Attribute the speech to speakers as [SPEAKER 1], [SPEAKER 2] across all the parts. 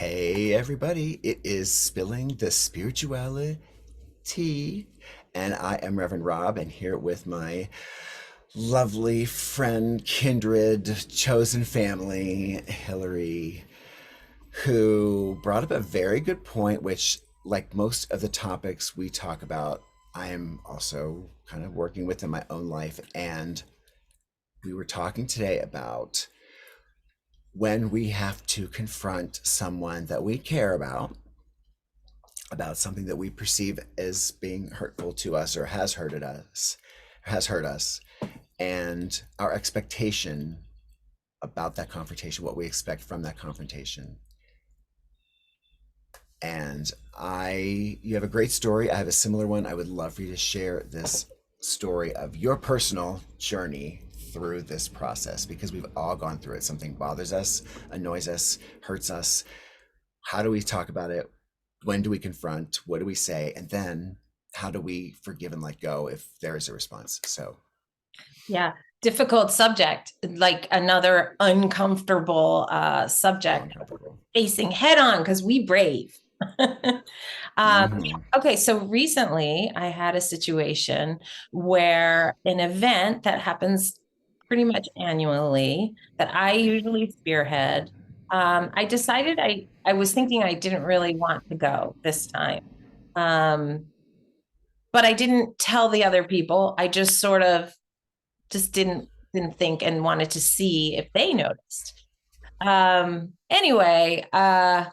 [SPEAKER 1] Hey everybody, it is Spilling the Spirituality, and I am Reverend Rob, and here with my lovely friend, kindred, chosen family, Hilary, who brought up a very good point, which, like most of the topics we talk about, I am also kind of working with in my own life. And we were talking today about when we have to confront someone that we care about something that we perceive as being hurtful to us or has hurt us, and our expectation about that confrontation, what we expect from that confrontation. And you have a great story. I have a similar one. I would love for you to share this story of your personal journey through this process, because we've all gone through it. Something bothers us, annoys us, hurts us. How do we talk about it? When do we confront? What do we say? And then how do we forgive and let go if there is a response? So,
[SPEAKER 2] Yeah, difficult subject, like another uncomfortable
[SPEAKER 1] so
[SPEAKER 2] subject
[SPEAKER 1] uncomfortable.
[SPEAKER 2] facing head on because we brave. um,
[SPEAKER 1] Mm-hmm.
[SPEAKER 2] okay, so recently I had a situation where an event that happens pretty much annually that I usually spearhead. I decided I was thinking I didn't really want to go this time. Um, but I didn't tell the other people. I just sort of just didn't think and wanted to see if they noticed. Anyway, I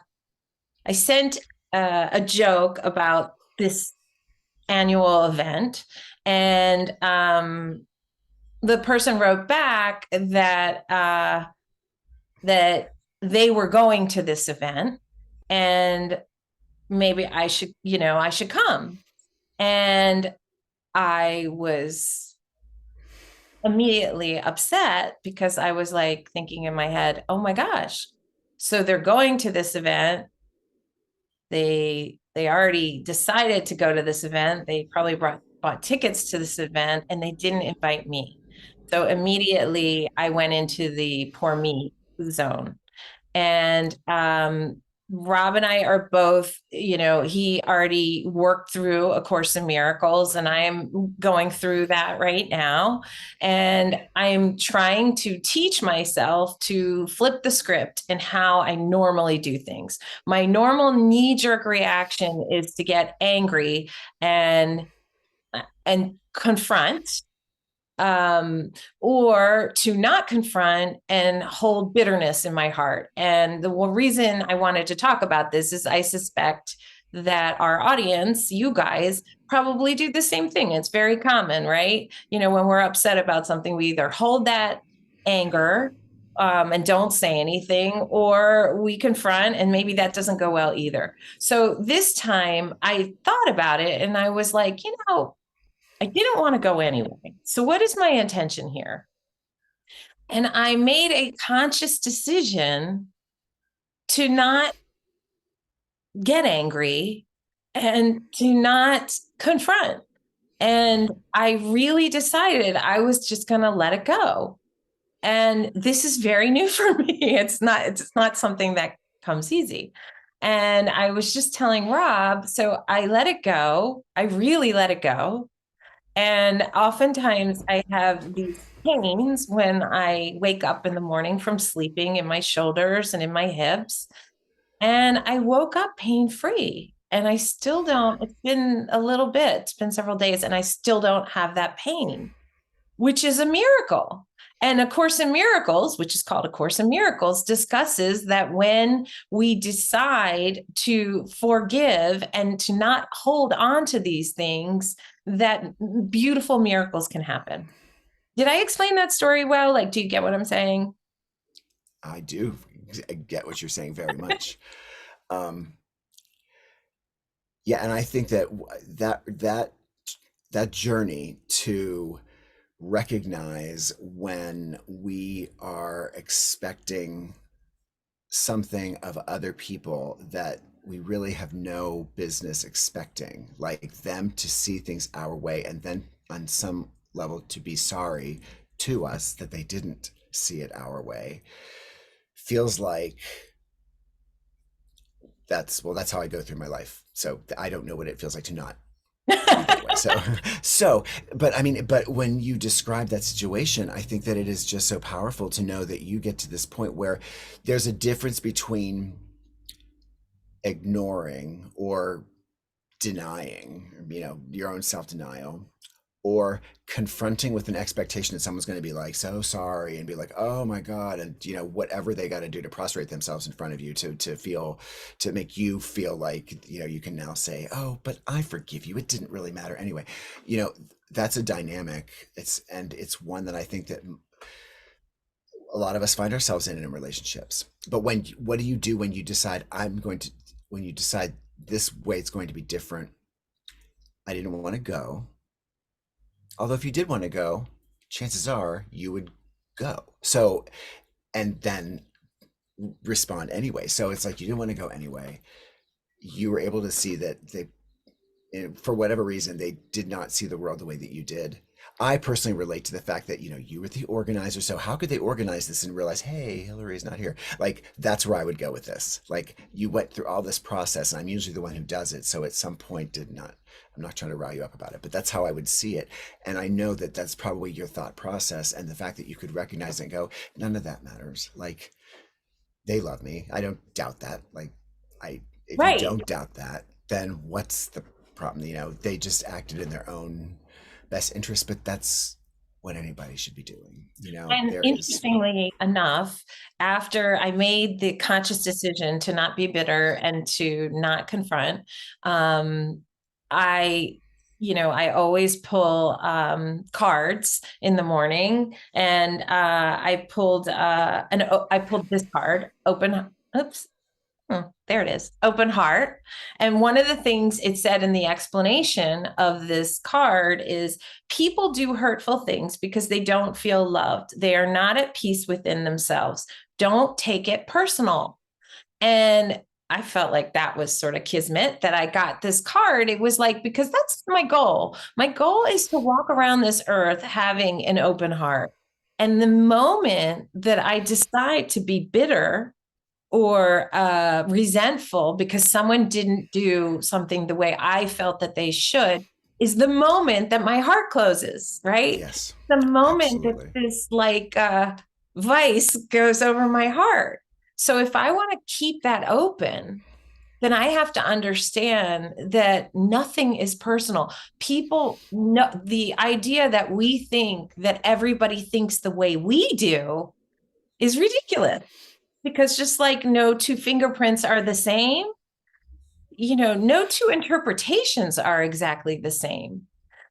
[SPEAKER 2] sent a joke about this annual event, and the person wrote back that they were going to this event, and maybe I should come. And I was immediately upset because I was like thinking in my head, oh my gosh, so they're going to this event. They already decided to go to this event. They probably bought tickets to this event and they didn't invite me. So immediately I went into the poor me zone. And Rob and I are both, he already worked through A Course in Miracles, and I am going through that right now. And I'm trying to teach myself to flip the script and how I normally do things. My normal knee-jerk reaction is to get angry and confront, um, or to not confront and hold bitterness in my heart. And the reason I wanted to talk about this is I suspect that our audience, you guys, probably do the same thing. It's very common, right? When we're upset about something, we either hold that anger and don't say anything, or we confront, and maybe that doesn't go well either. So this time I thought about it and I was like, I didn't want to go anyway. So, what is my intention here? And I made a conscious decision to not get angry and to not confront. And I really decided I was just going to let it go. And this is very new for me. It's not something that comes easy. And I was just telling Rob, so I let it go. I really let it go. And oftentimes I have these pains when I wake up in the morning from sleeping in my shoulders and in my hips. And I woke up pain free. And I still don't, it's been a little bit, it's been several days, and I still don't have that pain, which is a miracle. And A Course in Miracles, which is called A Course in Miracles, discusses that when we decide to forgive and to not hold on to these things, that beautiful miracles can happen. Did I explain that story well? Like, do you get what I'm saying?
[SPEAKER 1] I do get what you're saying very much. Um, yeah, and I think that journey to recognize when we are expecting something of other people that we really have no business expecting, like them to see things our way and then on some level to be sorry to us that they didn't see it our way, feels like that's how I go through my life. So I don't know what it feels like to not be that way. So, so, but I mean, but when you describe that situation, I think that it is just so powerful to know that you get to this point where there's a difference between ignoring or denying, your own self denial, or confronting with an expectation that someone's going to be like so sorry and be like, oh my god, and whatever they got to do to prostrate themselves in front of you to make you feel like you can now say, oh, but I forgive you, it didn't really matter anyway. you know that's a dynamic. It's one that I think that a lot of us find ourselves in relationships. But what do you do when you decide when you decide this way it's going to be different? I didn't want to go. Although if you did want to go, chances are you would go. So, and then respond anyway. So it's like you didn't want to go anyway. You were able to see that for whatever reason, they did not see the world the way that you did. I personally relate to the fact that, you were the organizer. So how could they organize this and realize, hey, Hilary's not here? Like, that's where I would go with this. Like, you went through all this process, and I'm usually the one who does it. So at some point I'm not trying to rile you up about it, but that's how I would see it. And I know that that's probably your thought process. And the fact that you could recognize it and go, none of that matters. Like, they love me. I don't doubt that. Like, if you
[SPEAKER 2] Right.
[SPEAKER 1] don't doubt that, then what's the problem? They just acted in their own best interest, but that's what anybody should be doing.
[SPEAKER 2] And
[SPEAKER 1] There is.
[SPEAKER 2] interestingly enough, after I made the conscious decision to not be bitter and to not confront, I, I always pull cards in the morning, and I pulled this card, open. Oops. There it is, open heart. And one of the things it said in the explanation of this card is people do hurtful things because they don't feel loved. They are not at peace within themselves. Don't take it personal. And I felt like that was sort of kismet that I got this card. It was like, because that's my goal. My goal is to walk around this earth having an open heart. And the moment that I decide to be bitter or resentful because someone didn't do something the way I felt that they should is the moment that my heart closes, right?
[SPEAKER 1] Yes,
[SPEAKER 2] The moment that
[SPEAKER 1] absolutely.
[SPEAKER 2] this vice goes over my heart. So if I want to keep that open, then I have to understand that nothing is personal. People know the idea that we think that everybody thinks the way we do is ridiculous, because just like no two fingerprints are the same, no two interpretations are exactly the same.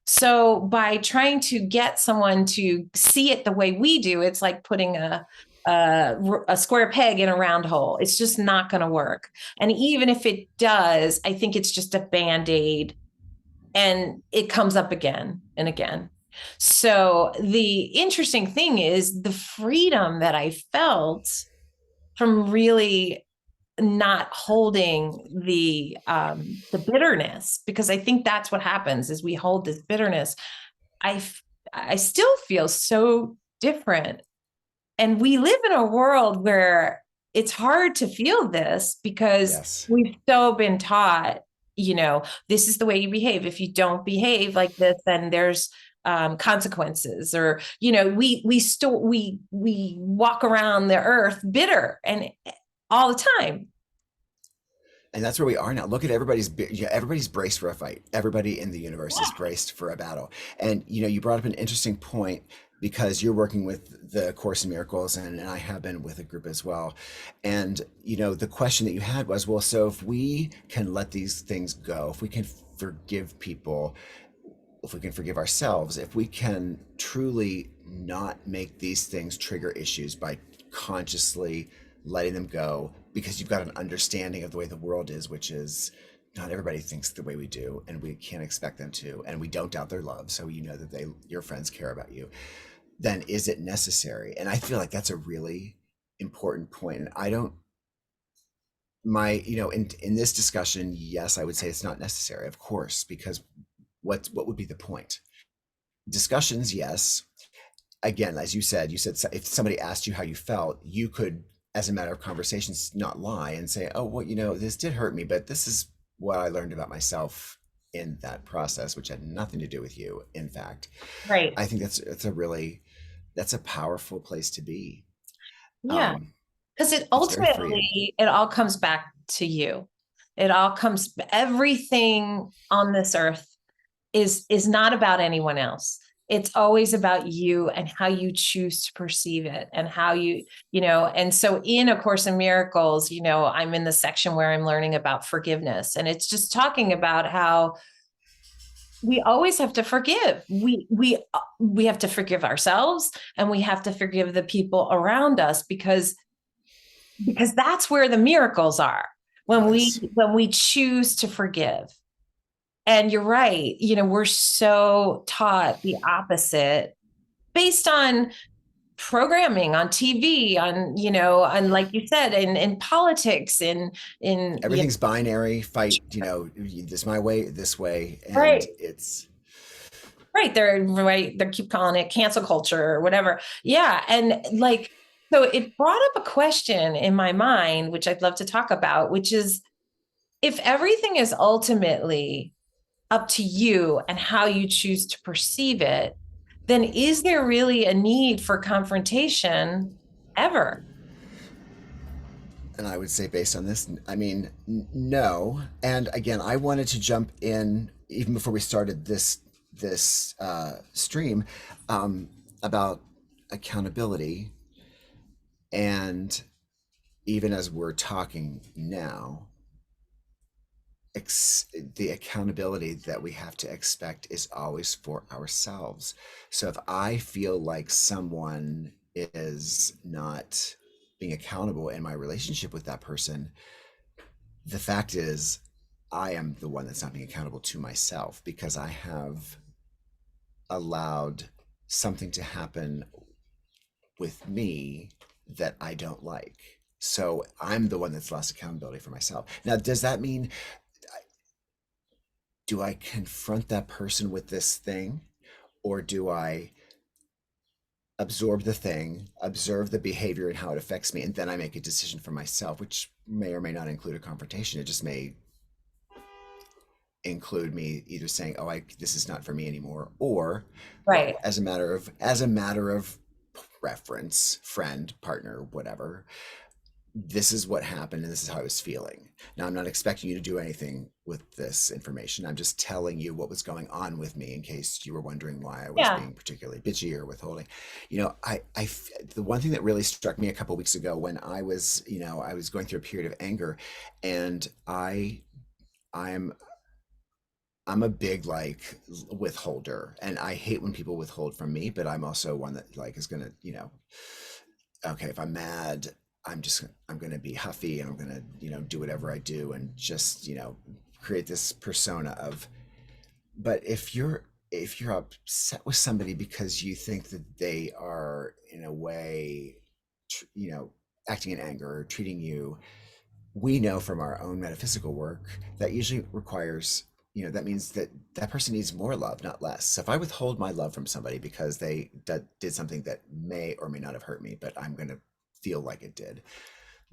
[SPEAKER 2] So by trying to get someone to see it the way we do, it's like putting a square peg in a round hole. It's just not going to work. And even if it does, I think it's just a band-aid, and it comes up again and again. So the interesting thing is the freedom that I felt from really not holding the bitterness, because I think that's what happens is we hold this bitterness. I I still feel so different, and we live in a world where it's hard to feel this because
[SPEAKER 1] Yes.
[SPEAKER 2] we've so been taught, this is the way you behave. If you don't behave like this, then there's consequences, or we walk around the earth bitter and all the time.
[SPEAKER 1] And that's where we are now. Look at everybody's braced for a fight. Everybody in the universe is braced for a battle. And you brought up an interesting point, because you're working with the Course in Miracles, and I have been with a group as well. And the question that you had was, well, so if we can let these things go, if we can forgive people, if we can forgive ourselves, if we can truly not make these things trigger issues by consciously letting them go, because you've got an understanding of the way the world is, which is not everybody thinks the way we do, and we can't expect them to, and we don't doubt their love, so that your friends care about you. Then is it necessary? And I feel like that's a really important point. And I don't my in this discussion, yes, I would say it's not necessary, of course, because what would be the point? Discussions, yes. Again, as you said if somebody asked you how you felt, you could as a matter of conversations, not lie and say, oh, well, this did hurt me, but this is what I learned about myself in that process, which had nothing to do with you. In fact,
[SPEAKER 2] Right.
[SPEAKER 1] I think that's a powerful place to be.
[SPEAKER 2] Yeah.
[SPEAKER 1] Um,
[SPEAKER 2] Because it
[SPEAKER 1] it's very freeing.
[SPEAKER 2] ultimately, it all comes back to you. Everything on this earth is not about anyone else. It's always about you and how you choose to perceive it and how and so in A Course in Miracles, I'm in the section where I'm learning about forgiveness. And it's just talking about how we always have to forgive. We have to forgive ourselves, and we have to forgive the people around us, because that's where the miracles are, when we
[SPEAKER 1] Yes.
[SPEAKER 2] when we choose to forgive. And you're right, we're so taught the opposite based on programming on TV, on like you said, in politics, in
[SPEAKER 1] Everything's binary, fight, this my way, this way. And
[SPEAKER 2] right.
[SPEAKER 1] it's,
[SPEAKER 2] Right. They keep calling it cancel culture or whatever. Yeah. And like, so it brought up a question in my mind, which I'd love to talk about, which is, if everything is ultimately up to you and how you choose to perceive it, then is there really a need for confrontation ever?
[SPEAKER 1] and I would say based on this, I mean, no. And again, I wanted to jump in even before we started this stream, um, about accountability. And even as we're talking now, the accountability that we have to expect is always for ourselves. So if I feel like someone is not being accountable in my relationship with that person, the fact is I am the one that's not being accountable to myself, because I have allowed something to happen with me that I don't like. So I'm the one that's lost accountability for myself. Now, does that mean, do I confront that person with this thing, or do I absorb the thing, observe the behavior and how it affects me, and then I make a decision for myself, which may or may not include a confrontation. It just may include me either saying, "Oh, this is not for me anymore," or,
[SPEAKER 2] Right.
[SPEAKER 1] as a matter of preference, friend, partner, whatever, this is what happened and this is how I was feeling. Now, I'm not expecting you to do anything with this information. I'm just telling you what was going on with me in case you were wondering why I was
[SPEAKER 2] Yeah.
[SPEAKER 1] being particularly bitchy or withholding. The one thing that really struck me a couple of weeks ago when I was going through a period of anger, and I'm I'm a big like withholder, and I hate when people withhold from me, but I'm also one that like is gonna, okay, if I'm mad, I'm gonna be huffy and I'm gonna, do whatever I do and just, create this persona of. But if you're upset with somebody because you think that they are in a way, tr- you know, acting in anger or treating you, we know from our own metaphysical work that usually requires, that means that that person needs more love, not less. So if I withhold my love from somebody because they did something that may or may not have hurt me, but I'm going to feel like it did,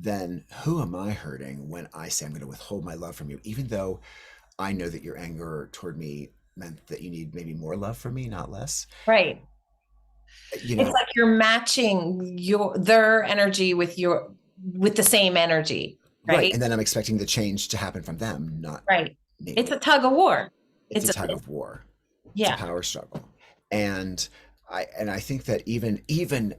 [SPEAKER 1] then who am I hurting when I say I'm going to withhold my love from you, even though I know that your anger toward me meant that you need maybe more love from me, not less?
[SPEAKER 2] Right.
[SPEAKER 1] You
[SPEAKER 2] It's
[SPEAKER 1] know,
[SPEAKER 2] like you're matching their energy with the same energy,
[SPEAKER 1] right.
[SPEAKER 2] right?
[SPEAKER 1] And then I'm expecting the change to happen from them, not
[SPEAKER 2] Right. It's
[SPEAKER 1] me.
[SPEAKER 2] a tug of war.
[SPEAKER 1] It's a
[SPEAKER 2] It's a
[SPEAKER 1] tug of war. It's a
[SPEAKER 2] yeah.
[SPEAKER 1] power struggle. And I think that even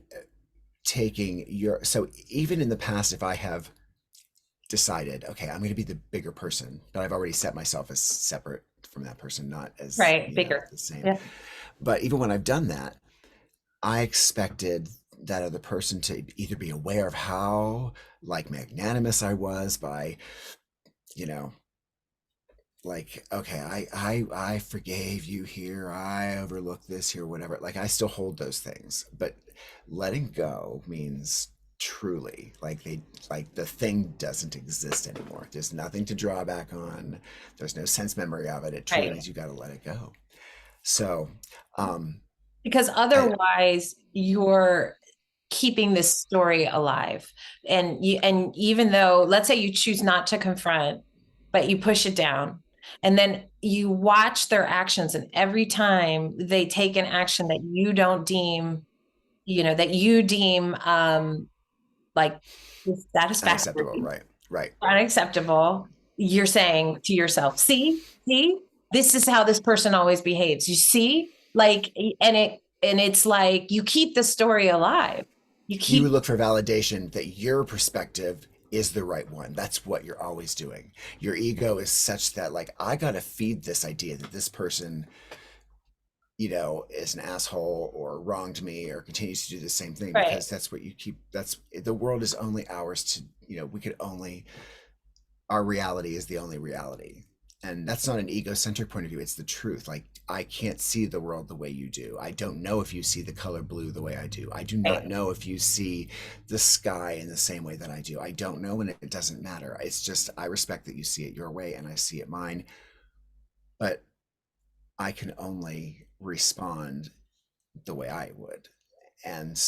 [SPEAKER 1] taking your, so even in the past, if I have decided, okay, I'm going to be the bigger person, but I've already set myself as separate from that person, not as,
[SPEAKER 2] Right. Bigger.
[SPEAKER 1] the same.
[SPEAKER 2] Yeah.
[SPEAKER 1] But even when I've done that, I expected that other person to either be aware of how like magnanimous I was by, you know, like, okay, I forgave you here, I overlooked this here, whatever. Like I still hold those things, but letting go means truly like the thing doesn't exist anymore. There's nothing to draw back on. There's no sense memory of it. It truly
[SPEAKER 2] Right.
[SPEAKER 1] means you got to let it go. So um
[SPEAKER 2] Because
[SPEAKER 1] I
[SPEAKER 2] otherwise keeping this story alive. And even though, let's say you choose not to confront, but you push it down, and then you watch their actions, and every time they take an action that you don't deem, that you deem like
[SPEAKER 1] Unacceptable.
[SPEAKER 2] dissatisfactory,
[SPEAKER 1] Right. Right.
[SPEAKER 2] unacceptable, you're saying to yourself, see, this is how this person always behaves. You see, like, and it's like you keep the story alive. You
[SPEAKER 1] You would
[SPEAKER 2] keep
[SPEAKER 1] look for validation that your perspective is the right one. That's what you're always doing. Your ego is such that, like, I got to feed this idea that this person, is an asshole or wronged me or continues to do the same thing,
[SPEAKER 2] right,
[SPEAKER 1] because that's what you keep. That's the world is only ours to, we could only, our reality is the only reality. And that's not an egocentric point of view. It's the truth. Like, I can't see the world the way you do. I don't know if you see the color blue the way I do. I do not
[SPEAKER 2] right,
[SPEAKER 1] know if you see the sky in the same way that I do. I don't know, and it doesn't matter. It's just, I respect that you see it your way and I see it mine. But I can only respond the way I would. And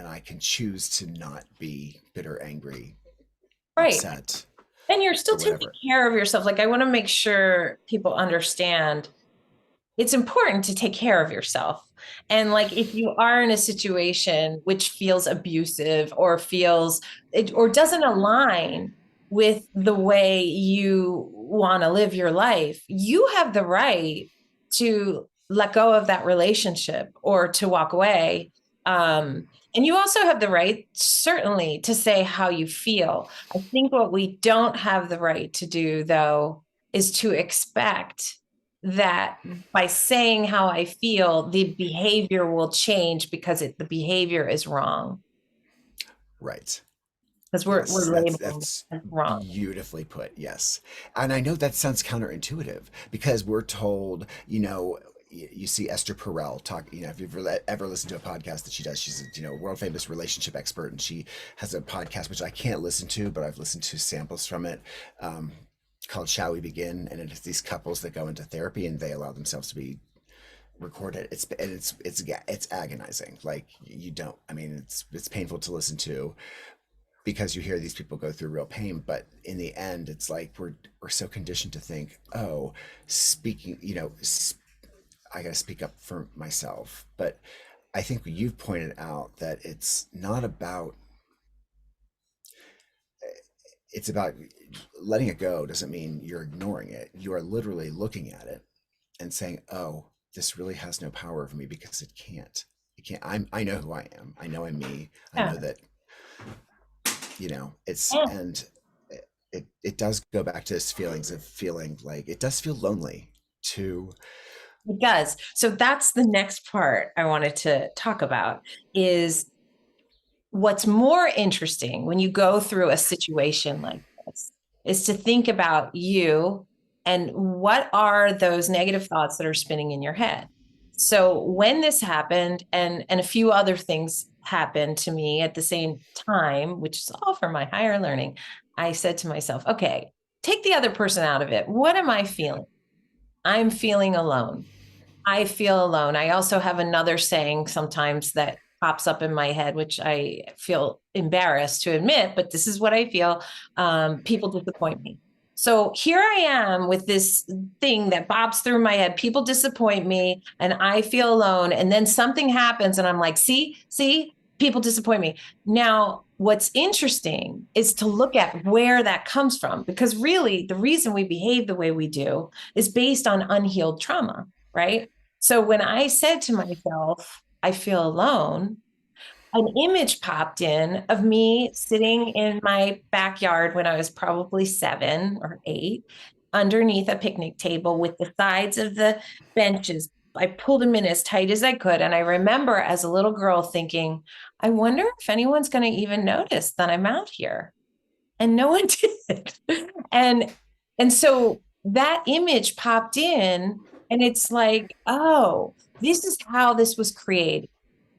[SPEAKER 1] I can choose to not be bitter, angry,
[SPEAKER 2] right.
[SPEAKER 1] upset,
[SPEAKER 2] And you're still
[SPEAKER 1] or
[SPEAKER 2] taking
[SPEAKER 1] whatever.
[SPEAKER 2] care of yourself. Like, I want to make sure people understand it's important to take care of yourself. And like, if you are in a situation which feels abusive or feels it or doesn't align with the way you want to live your life, you have the right to let go of that relationship or to walk away. And you also have the right, certainly, to say how you feel. I think what we don't have the right to do, though, is to expect that by saying how I feel, the behavior will change because the behavior is wrong.
[SPEAKER 1] Right.
[SPEAKER 2] Because
[SPEAKER 1] Yes,
[SPEAKER 2] we're
[SPEAKER 1] that's
[SPEAKER 2] labeling
[SPEAKER 1] that's
[SPEAKER 2] it as wrong.
[SPEAKER 1] beautifully put. Yes, and I know that sounds counterintuitive because we're told, you see Esther Perel talk. If you've ever listened to a podcast that she does, she's a world famous relationship expert, and she has a podcast which I can't listen to, but I've listened to samples from it. Um, Called "Shall We Begin," and it's these couples that go into therapy and they allow themselves to be recorded. It's agonizing. Like, you don't. I mean, it's painful to listen to because you hear these people go through real pain, but in the end it's like we're so conditioned to think, oh, speaking, I got to speak up for myself. But I think you've pointed out that it's about letting it go. Doesn't mean you're ignoring it. You are literally looking at it and saying, oh, this really has no power over me because I know who I am. I know I'm me. I know
[SPEAKER 2] Yeah.
[SPEAKER 1] that, it's,
[SPEAKER 2] Yeah.
[SPEAKER 1] and it does go back to this feelings of feeling like it does feel lonely to.
[SPEAKER 2] It does. So that's the next part I wanted to talk about is what's more interesting when you go through a situation like this is to think about you and what are those negative thoughts that are spinning in your head. So when this happened and a few other things happened to me at the same time, which is all for my higher learning, I said to myself, okay, take the other person out of it. What am I feeling? I'm feeling alone. I feel alone. I also have another saying sometimes that pops up in my head, which I feel embarrassed to admit, but this is what I feel. People disappoint me. So here I am with this thing that bobs through my head. People disappoint me and I feel alone. And then something happens and I'm like, see, people disappoint me. Now, what's interesting is to look at where that comes from, because really the reason we behave the way we do is based on unhealed trauma, right? So when I said to myself, I feel alone, an image popped in of me sitting in my backyard when I was probably 7 or 8, underneath a picnic table with the sides of the benches. I pulled them in as tight as I could. And I remember as a little girl thinking, I wonder if anyone's going to even notice that I'm out here. And no one did. and and so that image popped in and it's like, oh, this is how this was created.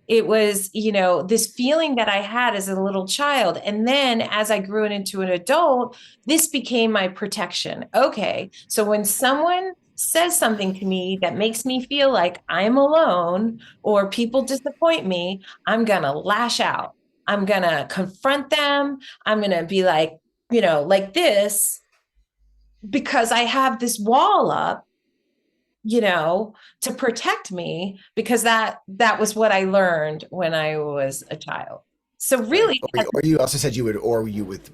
[SPEAKER 2] It was, this feeling that I had as a little child. And then as I grew into an adult, this became my protection. Okay. So when someone says something to me that makes me feel like I'm alone or people disappoint me, I'm going to lash out. I'm going to confront them. I'm going to be like, like this, because I have this wall up, to protect me, because that was what I learned when I was a child. So
[SPEAKER 1] Right.
[SPEAKER 2] really,
[SPEAKER 1] Or you also said you would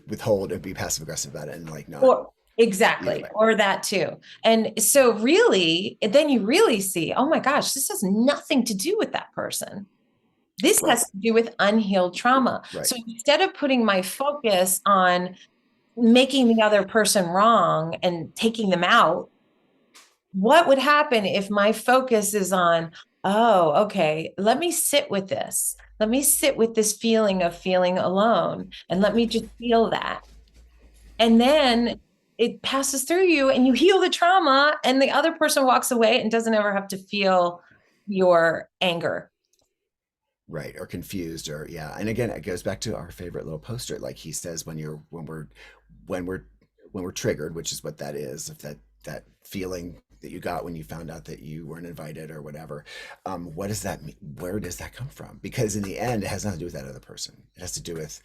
[SPEAKER 1] withhold and be passive aggressive about it and like not
[SPEAKER 2] or
[SPEAKER 1] either
[SPEAKER 2] exactly,
[SPEAKER 1] way.
[SPEAKER 2] or that too. And so really, then you really see, oh my gosh, this has nothing to do with that person. This
[SPEAKER 1] Right.
[SPEAKER 2] has to do with unhealed trauma.
[SPEAKER 1] Right.
[SPEAKER 2] So instead of putting my focus on making the other person wrong and taking them out, what would happen if my focus is on, oh, okay, let me sit with this. Let me sit with this feeling of feeling alone, and let me just feel that. And then it passes through you and you heal the trauma, and the other person walks away and doesn't ever have to feel your anger.
[SPEAKER 1] Right. Or confused or yeah. And again, it goes back to our favorite little poster. Like he says, when we're when we're triggered, which is what that is, if that feeling that you got when you found out that you weren't invited or whatever, what does that mean? Where does that come from? Because in the end, it has nothing to do with that other person. It has to do with,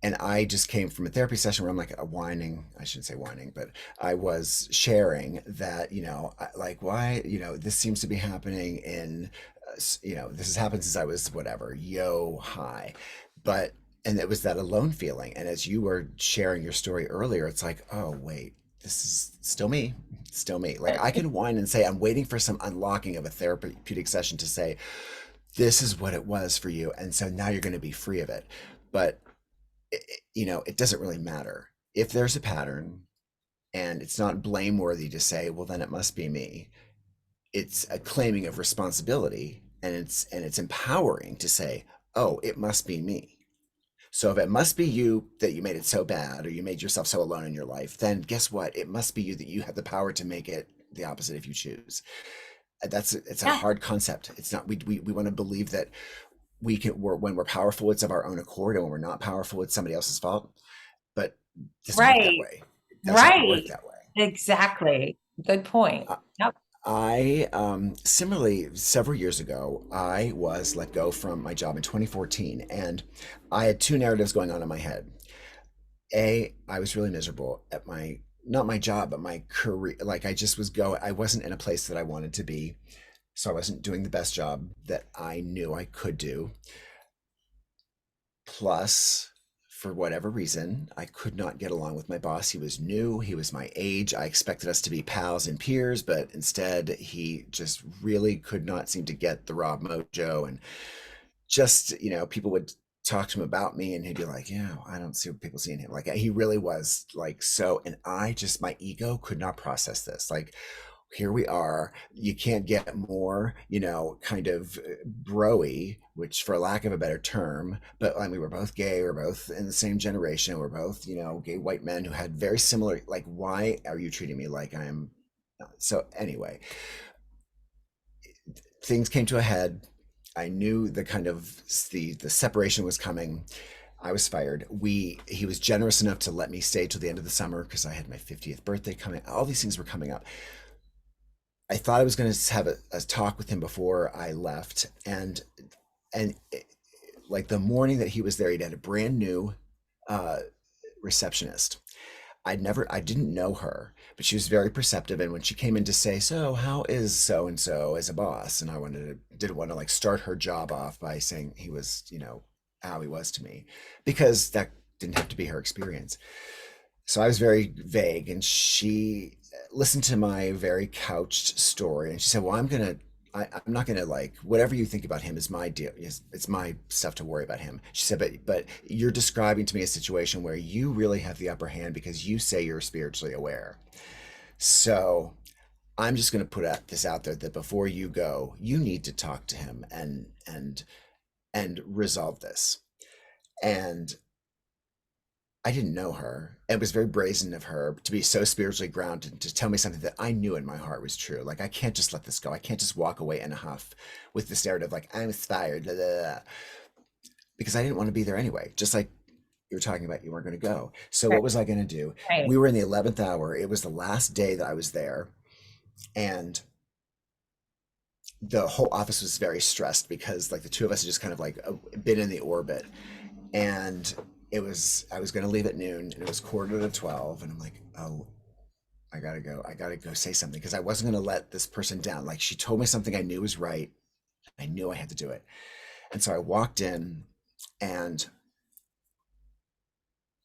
[SPEAKER 1] and I just came from a therapy session where I'm like whining, I shouldn't say whining, but I was sharing that, like why, this seems to be happening in, this has happened since I was whatever, high. But, and it was that alone feeling. And as you were sharing your story earlier, it's like, oh, wait, this is still me, still me. Like I can whine and say, I'm waiting for some unlocking of a therapeutic session to say, this is what it was for you. And so now you're going to be free of it. But it doesn't really matter if there's a pattern and it's not blameworthy to say, well, then it must be me. It's a claiming of responsibility, and it's empowering to say, oh, it must be me. So if it must be you that you made it so bad or you made yourself so alone in your life, then guess what? It must be you that you have the power to make it the opposite if you choose. It's a
[SPEAKER 2] Yeah.
[SPEAKER 1] hard concept. It's not, we want to believe that when we're powerful, it's of our own accord, and when we're not powerful, it's somebody else's fault. But it doesn't work that
[SPEAKER 2] Right.
[SPEAKER 1] way. It does not work
[SPEAKER 2] Right.
[SPEAKER 1] that way.
[SPEAKER 2] Exactly. Good point.
[SPEAKER 1] Uh,
[SPEAKER 2] Yep.
[SPEAKER 1] I similarly, several years ago, I was let go from my job in 2014, and I had two narratives going on in my head. I was really miserable at my, not my job, but my career. Like I wasn't in a place that I wanted to be. So I wasn't doing the best job that I knew I could do. Plus, for whatever reason, I could not get along with my boss. He was new, he was my age. I expected us to be pals and peers, but instead, he just really could not seem to get the Rob mojo. And just, people would talk to him about me and he'd be like, yeah, I don't see what people see in him. Like, he really was like so. And my ego could not process this. Like, here we are. You can't get more, kind of broy, which for lack of a better term, but I mean, we're both gay, we're both in the same generation, we're both, gay white men who had very similar, like, why are you treating me like I'm so anyway, things came to a head. I knew the kind of the separation was coming. I was fired. He was generous enough to let me stay till the end of the summer because I had my 50th birthday coming. All these things were coming up. I thought I was going to have a talk with him before I left, and like the morning that he was there, he'd had a brand new uh, receptionist. I didn't know her, but she was very perceptive. And when she came in to say, "So, how is so and so as a boss?" and didn't want to like start her job off by saying he was, how he was to me, because that didn't have to be her experience. So I was very vague, and she listened to my very couched story, and she said, "Well, I'm not gonna like whatever you think about him is my deal. It's my stuff to worry about him." She said, "But you're describing to me a situation where you really have the upper hand because you say you're spiritually aware. So I'm just gonna this out there that before you go, you need to talk to him and resolve this." And I didn't know her. It was very brazen of her to be so spiritually grounded to tell me something that I knew in my heart was true. Like, I can't just let this go. I can't just walk away in a huff with this narrative, like, I'm inspired, blah, blah, blah, because I didn't want to be there anyway. Just like you were talking about, you weren't going to go. So,
[SPEAKER 2] Right.
[SPEAKER 1] what was I going to do?
[SPEAKER 2] Right.
[SPEAKER 1] We were in the 11th hour. It was the last day that I was there. And the whole office was very stressed because like the two of us had just kind of like been in the orbit. And I was going to leave at noon and it was quarter to 12. And I'm like, oh, I gotta go. I gotta go say something because I wasn't gonna let this person down. Like she told me something I knew was right. I knew I had to do it. And so I walked in and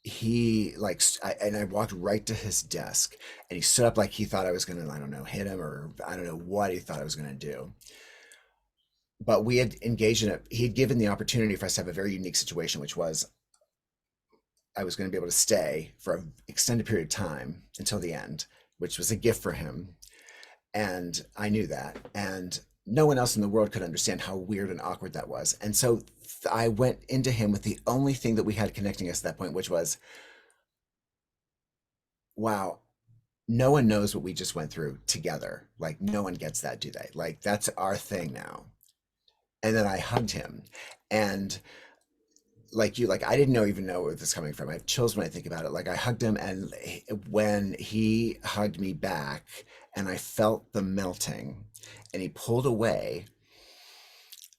[SPEAKER 1] I walked right to his desk and he stood up like he thought I was gonna, I don't know, hit him or I don't know what he thought I was gonna do. But we had engaged in it. He had given the opportunity for us to have a very unique situation, which was I was going to be able to stay for an extended period of time until the end, which was a gift for him. And I knew that. And no one else in the world could understand how weird and awkward that was. And so I went into him with the only thing that we had connecting us at that point, which was, wow, no one knows what we just went through together. Like, no one gets that, do they? Like, that's our thing now. And then I hugged him. And like you, like I didn't even know where this was coming from. I have chills when I think about it. Like I hugged him, and when he hugged me back, and I felt the melting, and he pulled away,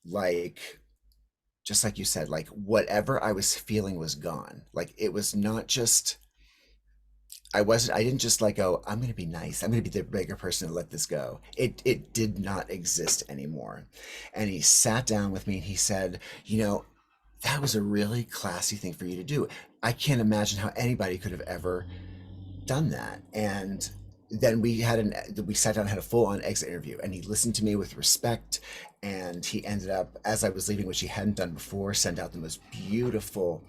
[SPEAKER 1] like just like you said, like whatever I was feeling was gone. Like it was not just I didn't just like go, I'm gonna be nice. I'm gonna be the bigger person to let this go. It did not exist anymore. And he sat down with me and he said, that was a really classy thing for you to do. I can't imagine how anybody could have ever done that. And then we sat down and had a full on exit interview, and he listened to me with respect. And he ended up, as I was leaving, which he hadn't done before, send out the most beautiful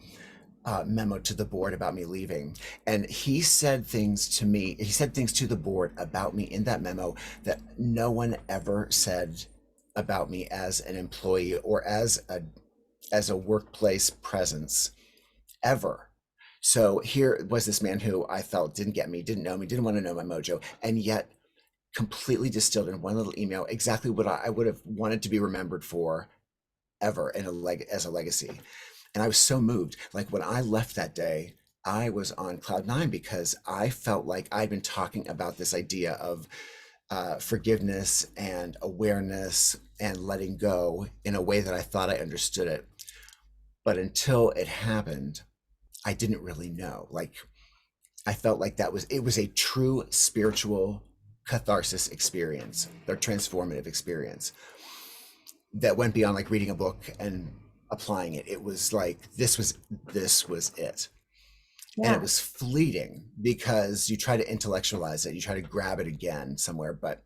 [SPEAKER 1] memo to the board about me leaving. And he said things to me, he said things to the board about me in that memo that no one ever said about me as an employee or as a workplace presence ever. So here was this man who I felt didn't get me, didn't know me, didn't want to know my mojo, and yet completely distilled in one little email exactly what I would have wanted to be remembered for ever as a legacy. And I was so moved. Like when I left that day, I was on cloud nine because I felt like I'd been talking about this idea of forgiveness and awareness and letting go in a way that I thought I understood it. But until it happened, I didn't really know. Like I felt like it was a true spiritual catharsis experience, or transformative experience that went beyond like reading a book and applying it. It was like this was it. And it
[SPEAKER 2] Yeah.
[SPEAKER 1] was fleeting because you try to intellectualize it, you try to grab it again somewhere, but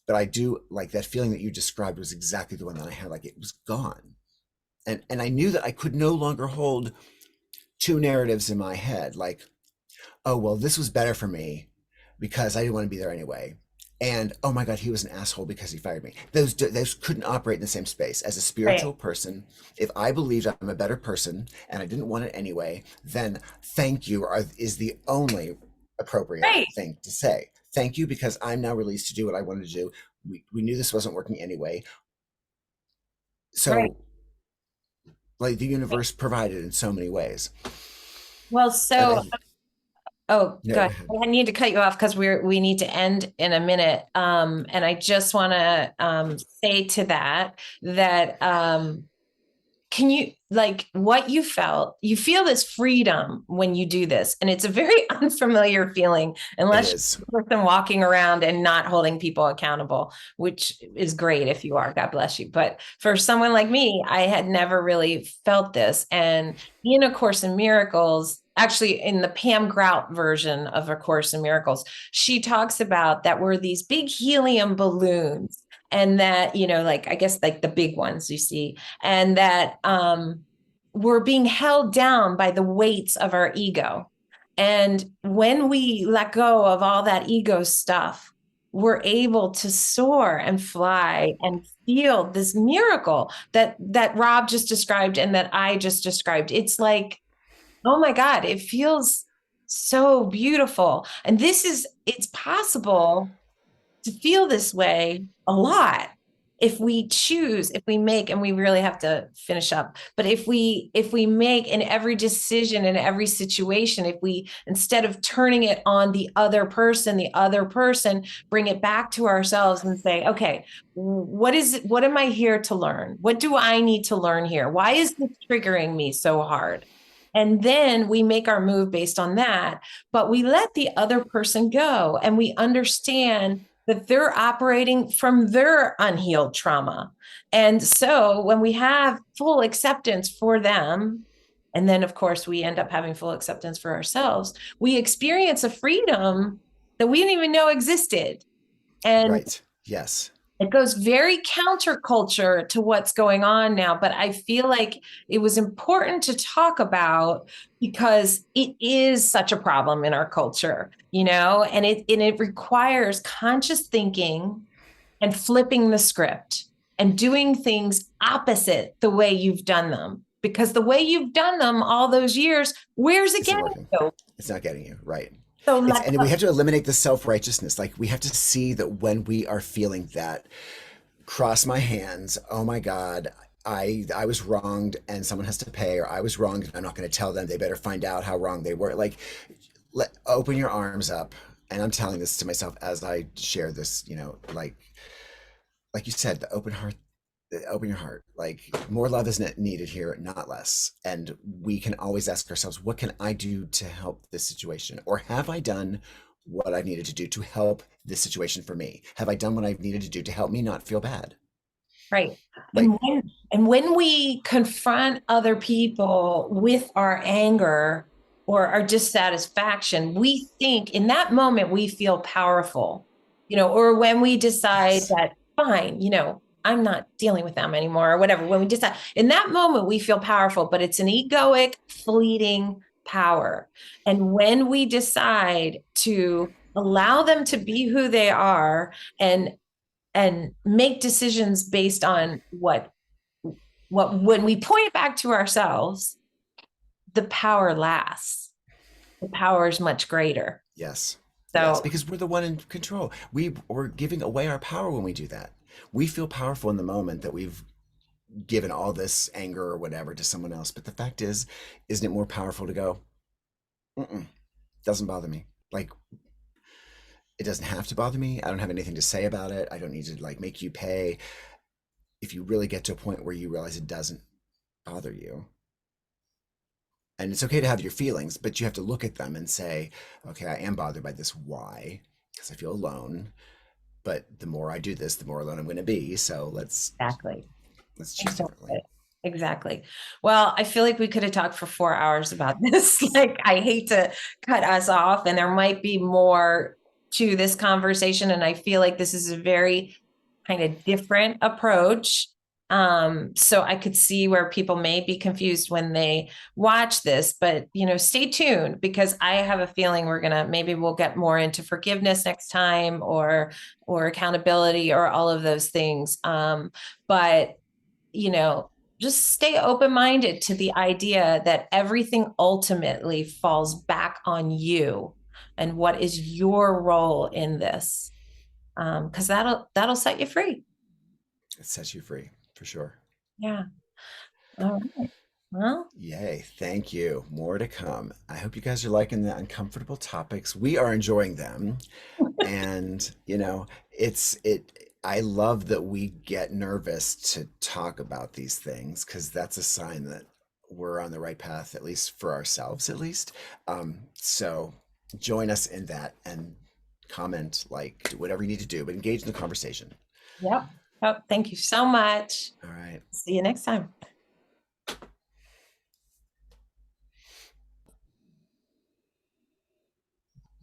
[SPEAKER 1] I do like that feeling that you described was exactly the one that I had. Like it was gone. And I knew that I could no longer hold two narratives in my head. Like, oh well, this was better for me because I didn't want to be there anyway. And oh my God, he was an asshole because he fired me. Those couldn't operate in the same space. As a
[SPEAKER 2] Right.
[SPEAKER 1] spiritual person, if I believed I'm a better person and I didn't want it anyway, then thank you is the only appropriate
[SPEAKER 2] Right.
[SPEAKER 1] thing to say. Thank you because I'm now released to do what I wanted to do. We knew this wasn't working anyway.
[SPEAKER 2] Right.
[SPEAKER 1] So like the universe provided in so many ways.
[SPEAKER 2] Well,
[SPEAKER 1] And
[SPEAKER 2] so oh,
[SPEAKER 1] no, go
[SPEAKER 2] good.
[SPEAKER 1] ahead.
[SPEAKER 2] I need to cut you off because we need to end in a minute. And I just want to say to that can you like what you feel this freedom when you do this, and it's a very unfamiliar feeling
[SPEAKER 1] It
[SPEAKER 2] unless
[SPEAKER 1] is.
[SPEAKER 2] you're a person walking around and not holding people accountable, which is great if you are, God bless you. But for someone like me, I had never really felt this. And in A Course in Miracles, actually in the Pam Grout version of A Course in Miracles, she talks about that we're these big helium balloons, and that, like I guess like the big ones you see, and that we're being held down by the weights of our ego. And when we let go of all that ego stuff, we're able to soar and fly and feel this miracle that Rob just described and that I just described. It's like, oh my God, it feels so beautiful. And it's possible to feel this way a lot. if we choose, if we make, and we really have to finish up, but if we make in every decision, in every situation, if we, instead of turning it on the other person, bring it back to ourselves and say, okay, what am I here to learn? What do I need to learn here? Why is this triggering me so hard? And then we make our move based on that, but we let the other person go, and we understand that they're operating from their unhealed trauma. And so when we have full acceptance for them, and then of course we end up having full acceptance for ourselves, we experience a freedom that we didn't even know existed. And
[SPEAKER 1] Right. Yes.
[SPEAKER 2] it goes very counterculture to what's going on now, but I feel like it was important to talk about because it is such a problem in our culture, and it requires conscious thinking and flipping the script and doing things opposite the way you've done them. Because the way you've done them all those years, where's it
[SPEAKER 1] Isn't
[SPEAKER 2] getting
[SPEAKER 1] working.
[SPEAKER 2] you?
[SPEAKER 1] It's not getting you. Right.
[SPEAKER 2] So
[SPEAKER 1] And we have to eliminate the self-righteousness. Like, we have to see that when we are feeling that, cross my hands, oh my God, I was wronged and someone has to pay, or I was wronged and I'm not going to tell them, they better find out how wrong they were. Like, open your arms up. And I'm telling this to myself as I share this, like you said, the open heart, open your heart. Like, more love is needed here, not less. And we can always ask ourselves, what can I do to help this situation? Or have I done what I've needed to do to help this situation for me? Have I done what I've needed to do to help me not feel bad?
[SPEAKER 2] right.
[SPEAKER 1] Like,
[SPEAKER 2] And when we confront other people with our anger or our dissatisfaction, we think in that moment we feel powerful, or when we decide
[SPEAKER 1] yes,
[SPEAKER 2] that, fine, I'm not dealing with them anymore or whatever. When we decide in that moment, we feel powerful, but it's an egoic, fleeting power. And when we decide to allow them to be who they are and make decisions based on what when we point it back to ourselves, the power lasts. The power is much greater.
[SPEAKER 1] yes, yes,
[SPEAKER 2] So
[SPEAKER 1] because we're the one in control. We're giving away our power when we do that. We feel powerful in the moment that we've given all this anger or whatever to someone else. But the fact is, isn't it more powerful to go, mm-mm, doesn't bother me? Like, it doesn't have to bother me. I don't have anything to say about it. I don't need to like make you pay. If you really get to a point where you realize it doesn't bother you, and it's okay to have your feelings, but you have to look at them and say, okay, I am bothered by this. Why? Because I feel alone. But the more I do this, the more alone I'm going to be. So
[SPEAKER 2] exactly.
[SPEAKER 1] let's choose differently.
[SPEAKER 2] Exactly. Exactly. Well, I feel like we could have talked for 4 hours about this. Like, I hate to cut us off, and there might be more to this conversation. And I feel like this is a very kind of different approach. So I could see where people may be confused when they watch this, but stay tuned, because I have a feeling maybe we'll get more into forgiveness next time, or accountability, or all of those things. But just stay open-minded to the idea that everything ultimately falls back on you and what is your role in this. Because that'll set you free.
[SPEAKER 1] It sets you free for sure.
[SPEAKER 2] Yeah. All right. Well,
[SPEAKER 1] Yay. Thank you. More to come. I hope you guys are liking the uncomfortable topics. We are enjoying them. And, I love that we get nervous to talk about these things, because that's a sign that we're on the right path, at least for ourselves, at least. So join us in that and comment, like, do whatever you need to do, but engage in the conversation.
[SPEAKER 2] yep. Oh, thank you so much.
[SPEAKER 1] All right.
[SPEAKER 2] See you next time.